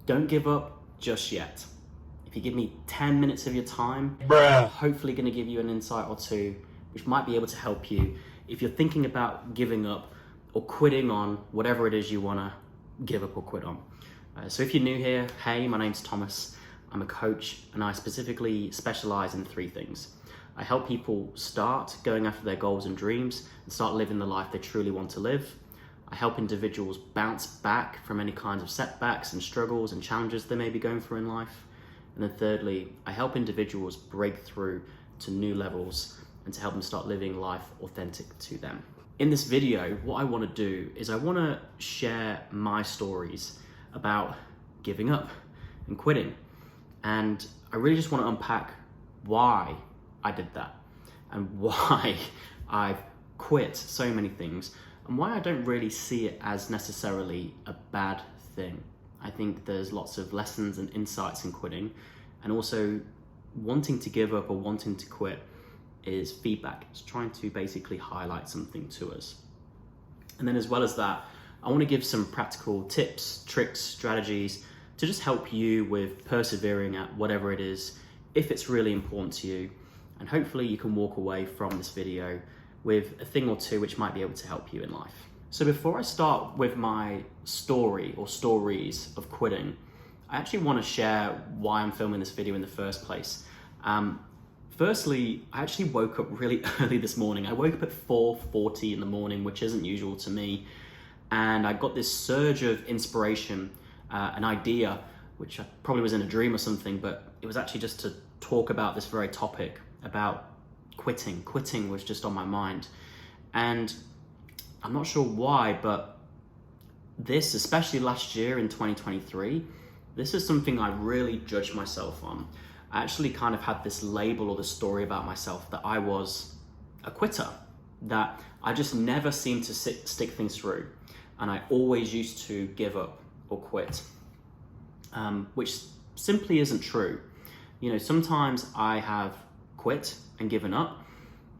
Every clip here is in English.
Don't give up just yet. If you give me 10 minutes of your time, Bruh. I'm hopefully going to give you an insight or two, which might be able to help you if you're thinking about giving up or quitting on whatever it is you want to give up or quit on. So if you're new here, hey, my name's Thomas. I'm a coach and I specifically specialize in 3 things. I help people start going after their goals and dreams and start living the life they truly want to live. I help individuals bounce back from any kinds of setbacks and struggles and challenges they may be going through in life. And then thirdly, I help individuals break through to new levels and to help them start living life authentic to them. In this video, what I want to do is I want to share my stories about giving up and quitting. And I really just want to unpack why I did that and why I've quit so many things and why I don't really see it as necessarily a bad thing. I think there's lots of lessons and insights in quitting, and also wanting to give up or wanting to quit is feedback. It's trying to basically highlight something to us. And then as well as that, I want to give some practical tips, tricks, strategies to just help you with persevering at whatever it is, if it's really important to you. And hopefully you can walk away from this video with a thing or two which might be able to help you in life. So before I start with my story or stories of quitting, I actually want to share why I'm filming this video in the first place. Firstly, I actually woke up really early this morning. I woke up at 4:40 in the morning, which isn't usual to me. And I got this surge of inspiration, an idea, which probably was in a dream or something, but it was actually just to talk about this very topic, about quitting. Quitting was just on my mind. And I'm not sure why, but this, especially last year in 2023, this is something I really judged myself on. I actually kind of had this label or the story about myself that I was a quitter, that I just never seemed to stick things through. And I always used to give up or quit, which simply isn't true. You know, sometimes I have quit and given up,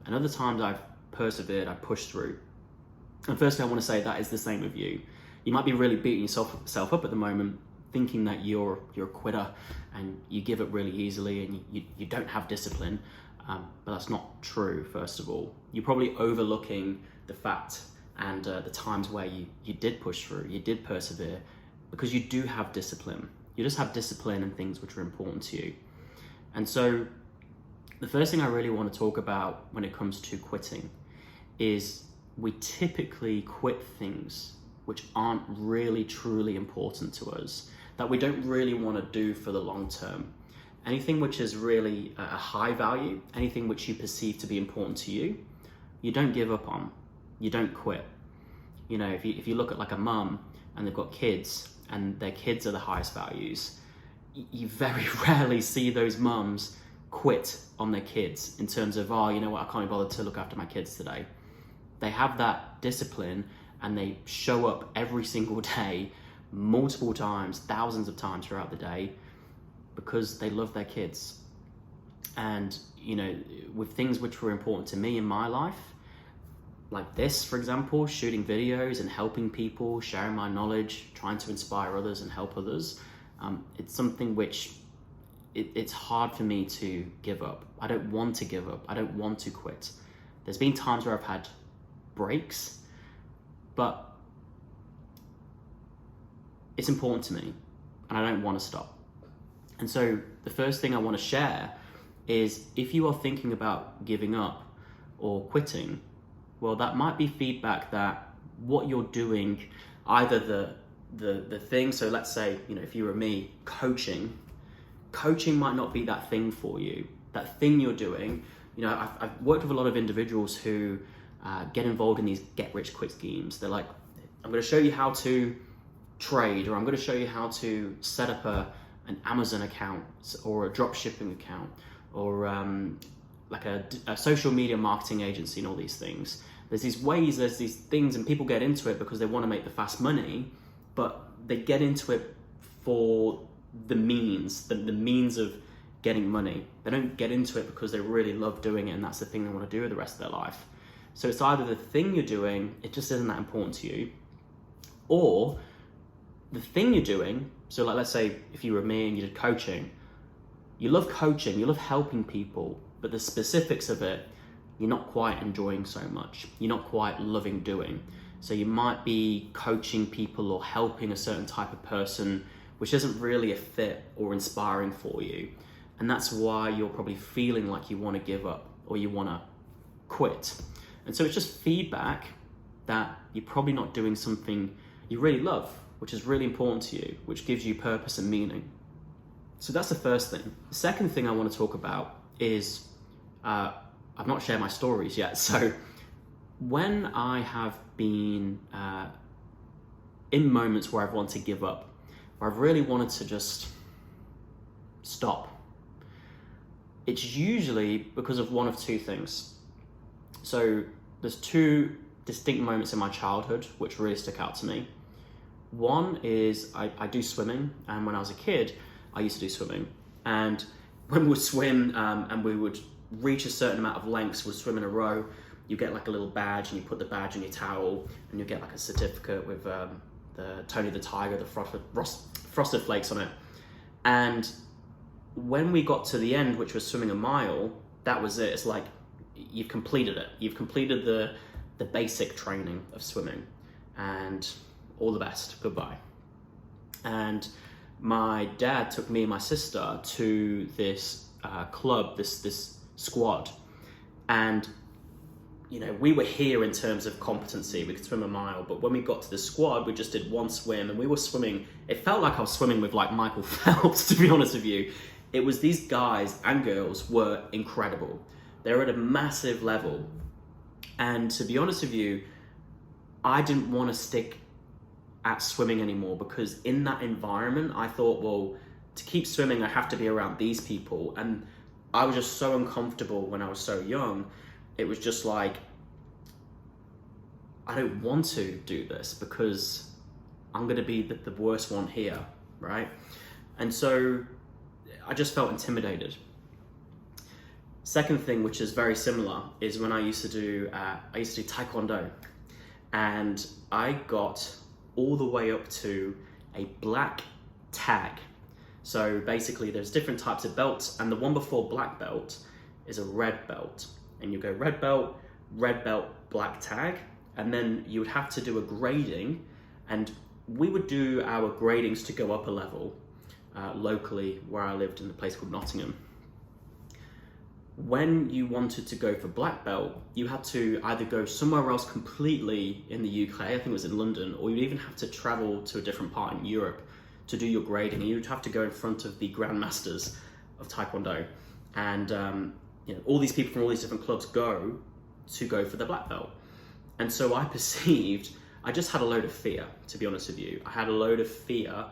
and other times I've persevered, I've pushed through. And firstly, I want to say that is the same with you. You might be really beating yourself up at the moment, thinking that you're a quitter and you give up really easily and you don't have discipline, but that's not true. First of all, you're probably overlooking the fact and the times where you did push through, you did persevere, because you do have discipline. You just have discipline in things which are important to you. And so the first thing I really want to talk about when it comes to quitting is we typically quit things which aren't really truly important to us, that we don't really want to do for the long term. Anything which is really a high value, anything which you perceive to be important to you, you don't give up on, you don't quit. You know, if you look at like a mum and they've got kids and their kids are the highest values, you very rarely see those mums quit on their kids in terms of, oh, you know what, I can't be bothered to look after my kids today. They have that discipline and they show up every single day, multiple times, thousands of times throughout the day, because they love their kids. And, you know, with things which were important to me in my life, like this, for example, shooting videos and helping people, sharing my knowledge, trying to inspire others and help others, it's something which it's hard for me to give up. I don't want to give up. I don't want to quit. There's been times where I've had breaks, but it's important to me and I don't want to stop. And so the first thing I want to share is, if you are thinking about giving up or quitting, well, that might be feedback that what you're doing, either the thing, so let's say, you know, if you were me, coaching might not be that thing for you. That thing you're doing, you know, I've worked with a lot of individuals who get involved in these get-rich-quick schemes. They're like, I'm going to show you how to trade, or I'm going to show you how to set up an Amazon account or a drop shipping account, or like a social media marketing agency and all these things. There's these ways, there's these things, and people get into it because they want to make the fast money, but they get into it for the means of getting money. They don't get into it because they really love doing it and that's the thing they want to do with the rest of their life. So it's either the thing you're doing, it just isn't that important to you, or the thing you're doing, so like let's say if you were me and you did coaching, you love coaching, you love helping people, but the specifics of it, you're not quite enjoying so much. You're not quite loving doing. So you might be coaching people or helping a certain type of person, which isn't really a fit or inspiring for you. And that's why you're probably feeling like you want to give up or you want to quit. And so it's just feedback that you're probably not doing something you really love, which is really important to you, which gives you purpose and meaning. So that's the first thing. The second thing I want to talk about is, I've not shared my stories yet. So when I have been in moments where I've wanted to give up, where I've really wanted to just stop, it's usually because of one of two things. So there's two distinct moments in my childhood which really stick out to me. One is I do swimming, and when I was a kid, I used to do swimming. And when we would swim and we would reach a certain amount of lengths, we'd swim in a row, you get like a little badge and you put the badge in your towel and you get like a certificate with the Tony the Tiger, the frosted flakes on it. And when we got to the end, which was swimming a mile, that was it. It's like you've completed it. You've completed the basic training of swimming, and all the best, goodbye. And my dad took me and my sister to this club, this squad, and you know, we were here in terms of competency. We could swim a mile, but when we got to the squad, we just did one swim, and we were swimming. It felt like I was swimming with like Michael Phelps, to be honest with you. It was, these guys and girls were incredible. They were at a massive level, and to be honest with you, I didn't want to stick at swimming anymore, because in that environment, I thought, well, to keep swimming, I have to be around these people, and I was just so uncomfortable when I was so young. It was just like, I don't want to do this because I'm going to be the worst one here, right? And so I just felt intimidated. Second thing, which is very similar, is when I used to do Taekwondo, and I got all the way up to a black tag. So basically there's different types of belts, and the one before black belt is a red belt. And you go red belt, black tag, and then you would have to do a grading, and we would do our gradings to go up a level locally where I lived in a place called Nottingham. When you wanted to go for black belt, you had to either go somewhere else completely in the UK, I think it was in London, or you'd even have to travel to a different part in Europe to do your grading, and you'd have to go in front of the grandmasters of Taekwondo. And you know, all these people from all these different clubs go for the black belt. And so I perceived, I just had a load of fear, to be honest with you. I had a load of fear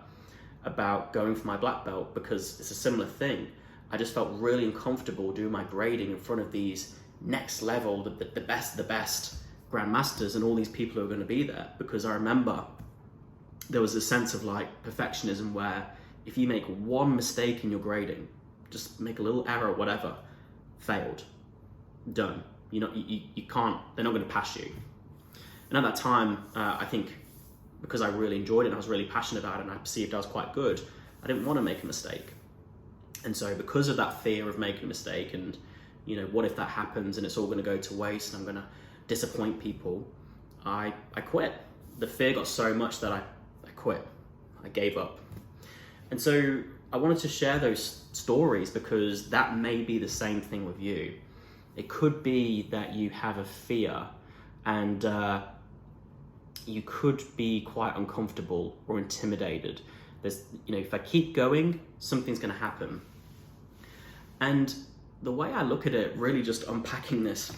about going for my black belt, because it's a similar thing. I just felt really uncomfortable doing my grading in front of these next level, the best grandmasters, and all these people who are going to be there. Because I remember there was a sense of like perfectionism where if you make one mistake in your grading, just make a little error, whatever, failed, done. You can't, they're not going to pass you. And at that time, I think because I really enjoyed it and I was really passionate about it and I perceived I was quite good, I didn't want to make a mistake. And so because of that fear of making a mistake and, you know, what if that happens and it's all going to go to waste and I'm going to disappoint people, I quit. The fear got so much that I quit. I gave up. And so I wanted to share those stories because that may be the same thing with you. It could be that you have a fear and you could be quite uncomfortable or intimidated. There's, you know, if I keep going, something's going to happen. And the way I look at it, really just unpacking this,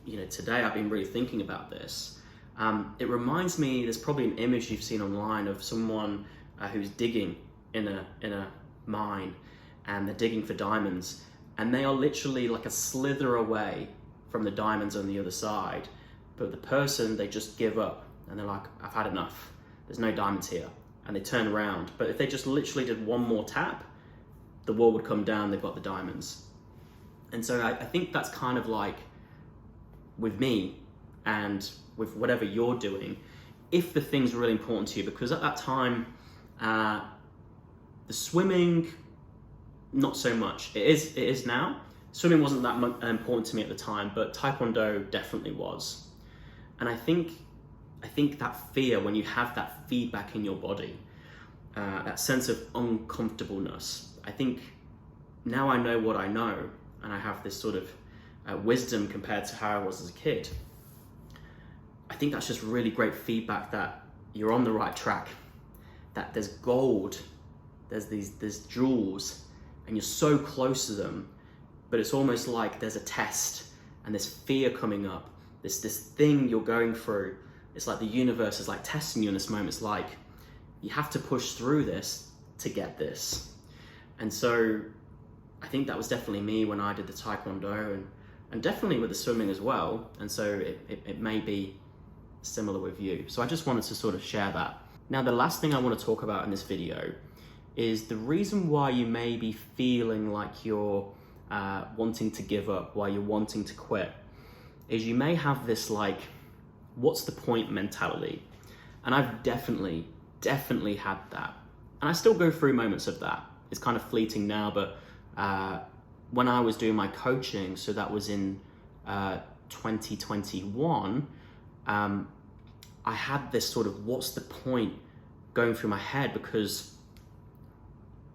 you know, today I've been really thinking about this. It reminds me, there's probably an image you've seen online of someone who's digging in a mine, and they're digging for diamonds, and they are literally like a slither away from the diamonds on the other side. But the person, they just give up and they're like, I've had enough. There's no diamonds here. And they turn around. But if they just literally did one more tap, the wall would come down, they've got the diamonds. And so I think that's kind of like with me and with whatever you're doing, if the thing's really important to you, because at that time The swimming, not so much. It is now. Swimming wasn't that important to me at the time, but Taekwondo definitely was. And I think that fear, when you have that feedback in your body, that sense of uncomfortableness, I think now I know what I know, and I have this sort of wisdom compared to how I was as a kid. I think that's just really great feedback that you're on the right track, that there's gold, there's jewels, and you're so close to them, but it's almost like there's a test and there's fear coming up, this thing you're going through. It's like the universe is like testing you in this moment. It's like you have to push through this to get this. And so I think that was definitely me when I did the Taekwondo, and definitely with the swimming as well. And so it may be similar with you. So I just wanted to sort of share that. Now, the last thing I want to talk about in this video is the reason why you may be feeling like you're wanting to give up, why you're wanting to quit, is you may have this like, what's the point mentality? And I've definitely had that. And I still go through moments of that. It's kind of fleeting now, but when I was doing my coaching, so that was in 2021, I had this sort of what's the point going through my head, because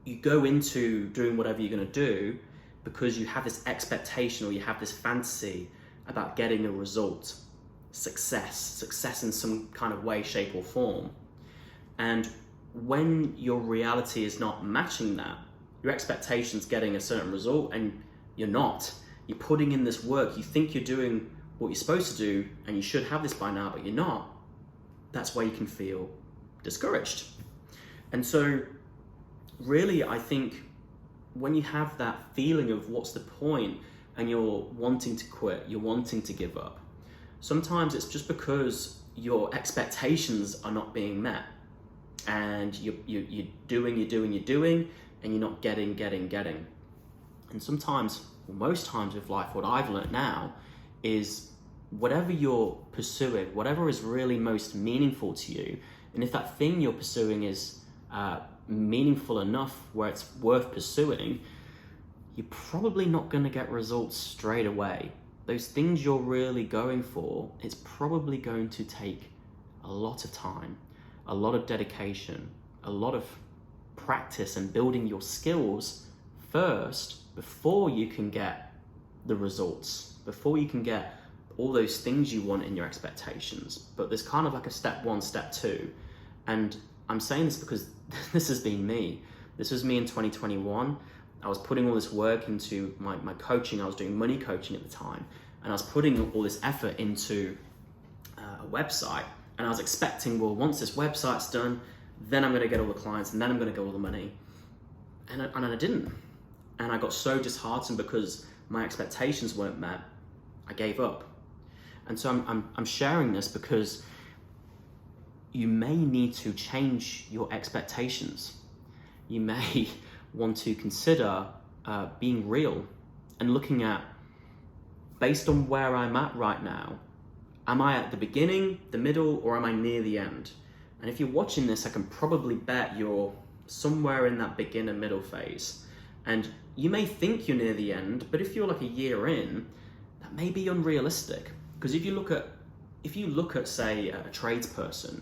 you go into doing whatever you're going to do because you have this expectation or you have this fantasy about getting a result, success in some kind of way, shape or form. And when your reality is not matching that, your expectation's getting a certain result and you're not. You're putting in this work, you think you're doing what you're supposed to do and you should have this by now, but you're not. That's why you can feel discouraged. And so really, I think when you have that feeling of what's the point and you're wanting to quit, you're wanting to give up, sometimes it's just because your expectations are not being met and you're doing and you're not getting. And sometimes, or most times with life, what I've learned now is whatever you're pursuing, whatever is really most meaningful to you, and if that thing you're pursuing is meaningful enough where it's worth pursuing, you're probably not going to get results straight away. Those things you're really going for, it's probably going to take a lot of time, a lot of dedication, a lot of practice and building your skills first before you can get the results, before you can get all those things you want in your expectations. But there's kind of like a step one, step two. And I'm saying this because this has been me. This was me in 2021. I was putting all this work into my coaching. I was doing money coaching at the time. And I was putting all this effort into a website. And I was expecting, well, once this website's done, then I'm going to get all the clients and then I'm going to get all the money. And I didn't. And I got so disheartened because my expectations weren't met. I gave up. And so I'm sharing this because you may need to change your expectations. You may want to consider being real and looking at, based on where I'm at right now, am I at the beginning, the middle, or am I near the end? And if you're watching this, I can probably bet you're somewhere in that beginner middle phase. And you may think you're near the end, but if you're like a year in, that may be unrealistic. Because if you look at, say, a tradesperson,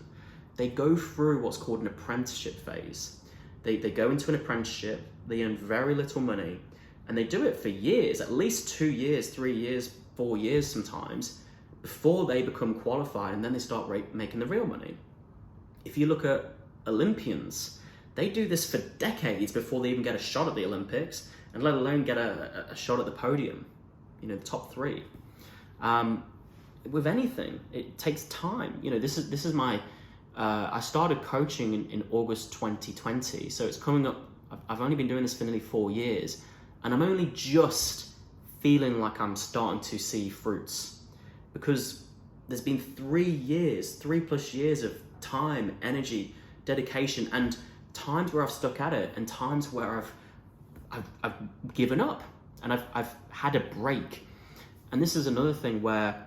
they go through what's called an apprenticeship phase. They go into an apprenticeship, they earn very little money, and they do it for years, at least 2 years, 3 years, 4 years sometimes, before they become qualified, and then they start making the real money. If you look at Olympians, they do this for decades before they even get a shot at the Olympics, and let alone get a shot at the podium, the top three. With anything, it takes time. This is my, I started coaching in August 2020, so it's coming up, I've only been doing this for nearly 4 years, and I'm only just feeling like I'm starting to see fruits, because there's been 3+ years of time, energy, dedication, and times where I've stuck at it, and times where I've given up, and I've had a break. And this is another thing where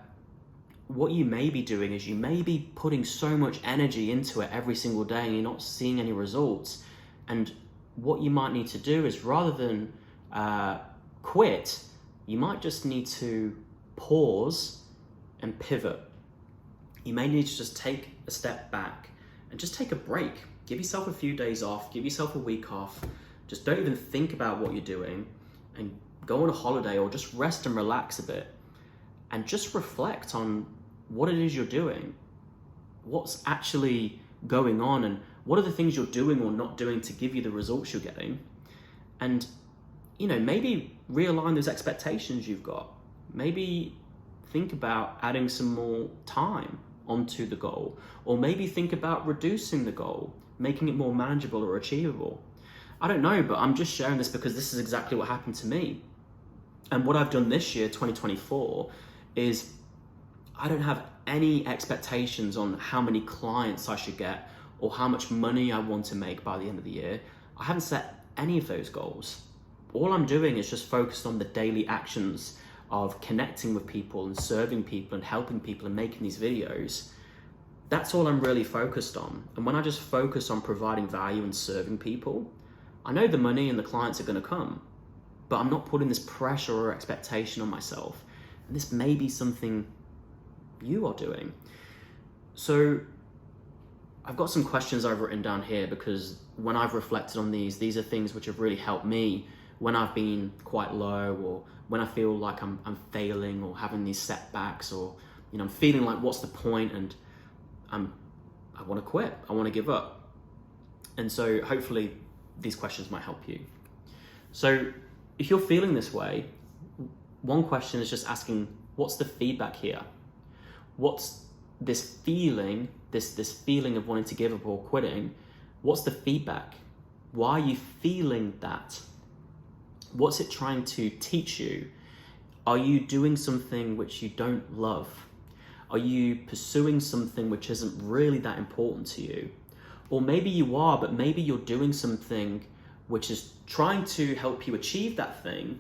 what you may be doing is you may be putting so much energy into it every single day and you're not seeing any results. And what you might need to do is, rather than quit, you might just need to pause and pivot. You may need to just take a step back and just take a break. Give yourself a few days off, give yourself a week off. Just don't even think about what you're doing and go on a holiday, or just rest and relax a bit and just reflect on what it is you're doing, what's actually going on, and what are the things you're doing or not doing to give you the results you're getting. And, maybe realign those expectations you've got. Maybe think about adding some more time onto the goal, or maybe think about reducing the goal, making it more manageable or achievable. I don't know, but I'm just sharing this because this is exactly what happened to me. And what I've done this year, 2024, is I don't have any expectations on how many clients I should get or how much money I want to make by the end of the year. I haven't set any of those goals. All I'm doing is just focused on the daily actions of connecting with people and serving people and helping people and making these videos. That's all I'm really focused on. And when I just focus on providing value and serving people, I know the money and the clients are going to come, but I'm not putting this pressure or expectation on myself. And this may be something you are doing. So I've got some questions I've written down here, because when I've reflected on these are things which have really helped me when I've been quite low, or when I feel like I'm failing or having these setbacks, or I'm feeling like what's the point, and I want to quit, I want to give up. And so hopefully these questions might help you. So if you're feeling this way, one question is just asking, what's the feedback here? What's this feeling, this feeling of wanting to give up or quitting? What's the feedback? Why are you feeling that? What's it trying to teach you? Are you doing something which you don't love? Are you pursuing something which isn't really that important to you? Or maybe you are, but maybe you're doing something which is trying to help you achieve that thing,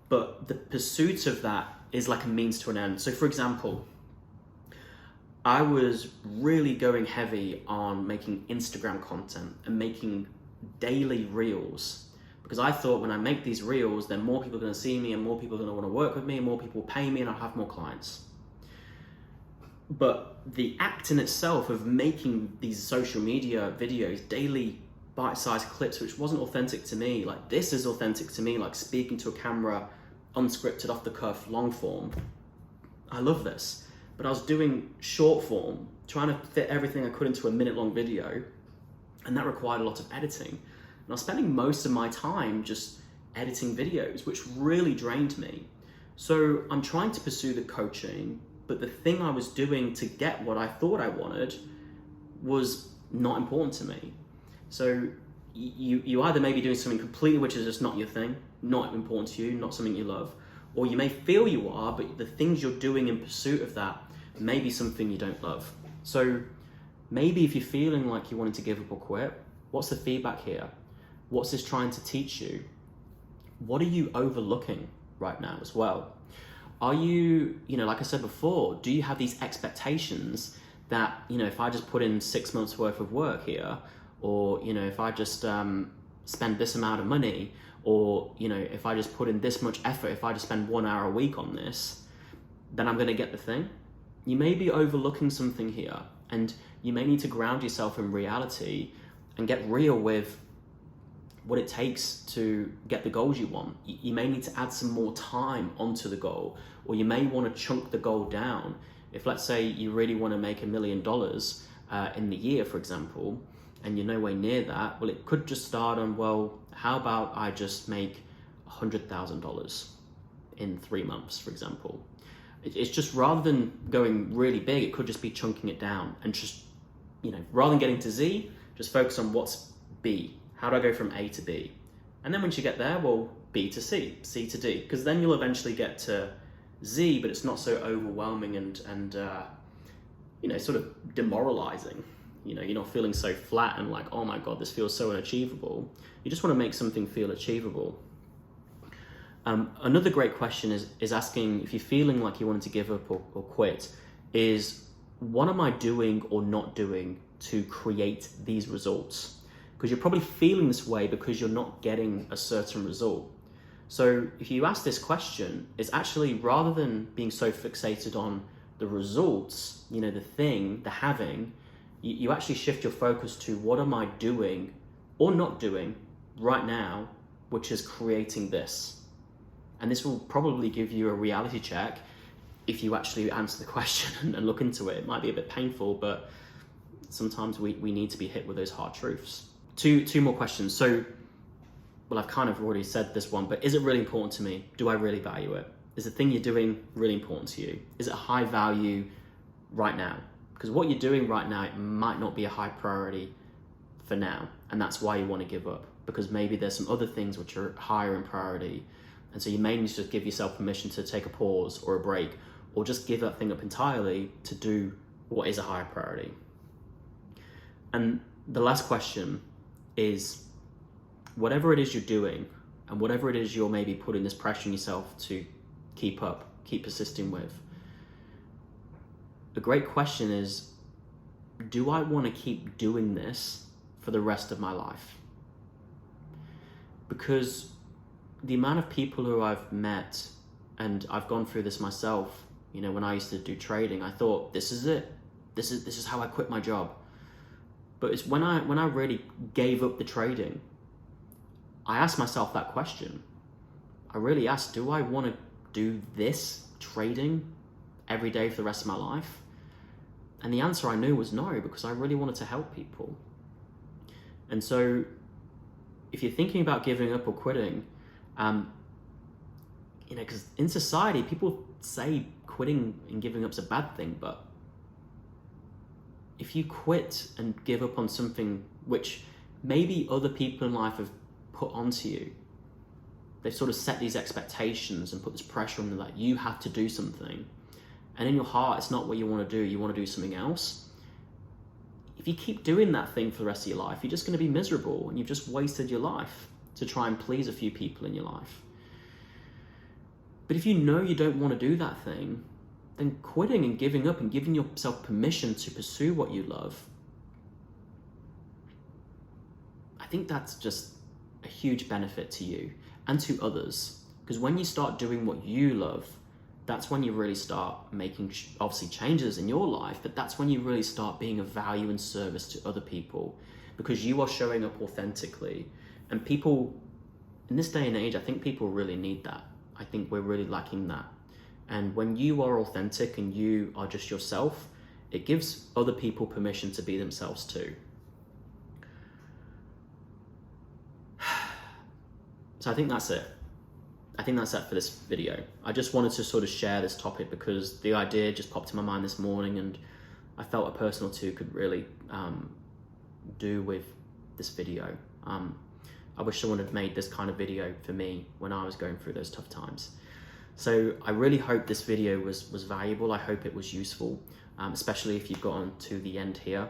but the pursuit of that is like a means to an end. So for example, I was really going heavy on making Instagram content and making daily reels, because I thought when I make these reels, then more people are going to see me and more people are going to want to work with me and more people will pay me and I'll have more clients. But the act in itself of making these social media videos, daily bite-sized clips, which wasn't authentic to me, like this is authentic to me, like speaking to a camera, unscripted, off the cuff, long form. I love this. But I was doing short form, trying to fit everything I could into a minute-long video, and that required a lot of editing. And I was spending most of my time just editing videos, which really drained me. So I'm trying to pursue the coaching, but the thing I was doing to get what I thought I wanted was not important to me. So you either may be doing something completely which is just not your thing, not important to you, not something you love, or you may feel you are, but the things you're doing in pursuit of that may be something you don't love. So maybe if you're feeling like you're wanting to give up or quit, what's the feedback here? What's this trying to teach you? What are you overlooking right now as well? Are you, like I said before, do you have these expectations that, if I just put in 6 months worth of work here, or, if I just spend this amount of money, or, if I just put in this much effort, if I just spend 1 hour a week on this, then I'm going to get the thing? You may be overlooking something here, and you may need to ground yourself in reality and get real with what it takes to get the goals you want. You may need to add some more time onto the goal, or you may want to chunk the goal down. If let's say you really want to make $1 million in the year, for example, and you're nowhere near that, well, it could just start on, well, how about I just make $100,000 in 3 months, for example. It's just, rather than going really big, it could just be chunking it down and just, rather than getting to Z, just focus on what's B. How do I go from A to B? And then once you get there, well, B to C, C to D, because then you'll eventually get to Z, but it's not so overwhelming and sort of demoralizing. You're not feeling so flat and like, oh my God, this feels so unachievable. You just want to make something feel achievable. Another great question is asking, if you're feeling like you wanted to give up or quit, is, what am I doing or not doing to create these results? Because you're probably feeling this way because you're not getting a certain result. So if you ask this question, it's actually, rather than being so fixated on the results, you know, the thing, the having, you actually shift your focus to, what am I doing or not doing right now, which is creating this. And this will probably give you a reality check if you actually answer the question and look into it. It might be a bit painful, but sometimes we need to be hit with those hard truths. Two more questions. So, well, I've kind of already said this one, but is it really important to me? Do I really value it? Is the thing you're doing really important to you? Is it high value right now? Because what you're doing right now, it might not be a high priority for now. And that's why you want to give up, because maybe there's some other things which are higher in priority. And so you may need to just give yourself permission to take a pause or a break, or just give that thing up entirely to do what is a higher priority. And the last question is, whatever it is you're doing and whatever it is you're maybe putting this pressure on yourself to keep up, keep persisting with, the great question is, do I want to keep doing this for the rest of my life? Because the amount of people who I've met, and I've gone through this myself, you know, when I used to do trading, I thought, this is it. This is how I quit my job. But it's when I really gave up the trading, I asked myself that question. I really asked, do I want to do this trading every day for the rest of my life? And the answer I knew was no, because I really wanted to help people. And so if you're thinking about giving up or quitting, you know, because in society, people say quitting and giving up's a bad thing, but if you quit and give up on something which maybe other people in life have put onto you, they've sort of set these expectations and put this pressure on them that you have to do something, and in your heart, it's not what you want to do, you want to do something else. If you keep doing that thing for the rest of your life, you're just going to be miserable, and you've just wasted your life to try and please a few people in your life. But if you know you don't want to do that thing, then quitting and giving up and giving yourself permission to pursue what you love, I think that's just a huge benefit to you and to others. Because when you start doing what you love, that's when you really start making, obviously, changes in your life, but that's when you really start being of value and service to other people, because you are showing up authentically. And people, in this day and age, I think people really need that. I think we're really lacking that. And when you are authentic and you are just yourself, it gives other people permission to be themselves too. So I think that's it. I think that's it for this video. I just wanted to sort of share this topic because the idea just popped in my mind this morning, and I felt a person or two could really do with this video. I wish someone had made this kind of video for me when I was going through those tough times. So I really hope this video was valuable. I hope it was useful, especially if you've gotten to the end here.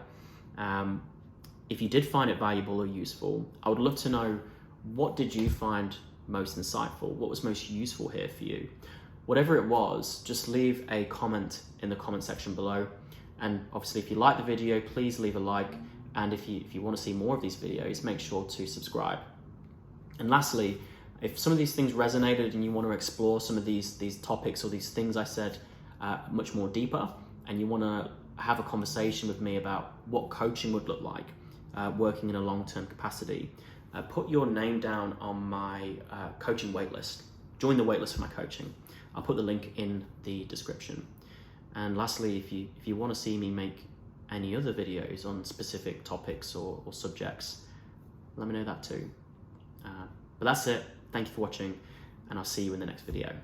If you did find it valuable or useful, I would love to know, what did you find most insightful? What was most useful here for you? Whatever it was, just leave a comment in the comment section below. And obviously, if you like the video, please leave a like. And if you want to see more of these videos, make sure to subscribe. And lastly, if some of these things resonated and you want to explore some of these topics or these things I said much more deeper, and you want to have a conversation with me about what coaching would look like, working in a long-term capacity, put your name down on my coaching waitlist. Join the waitlist for my coaching. I'll put the link in the description. And lastly, if you want to see me make any other videos on specific topics or subjects, let me know that too. But that's it. Thank you for watching, and I'll see you in the next video.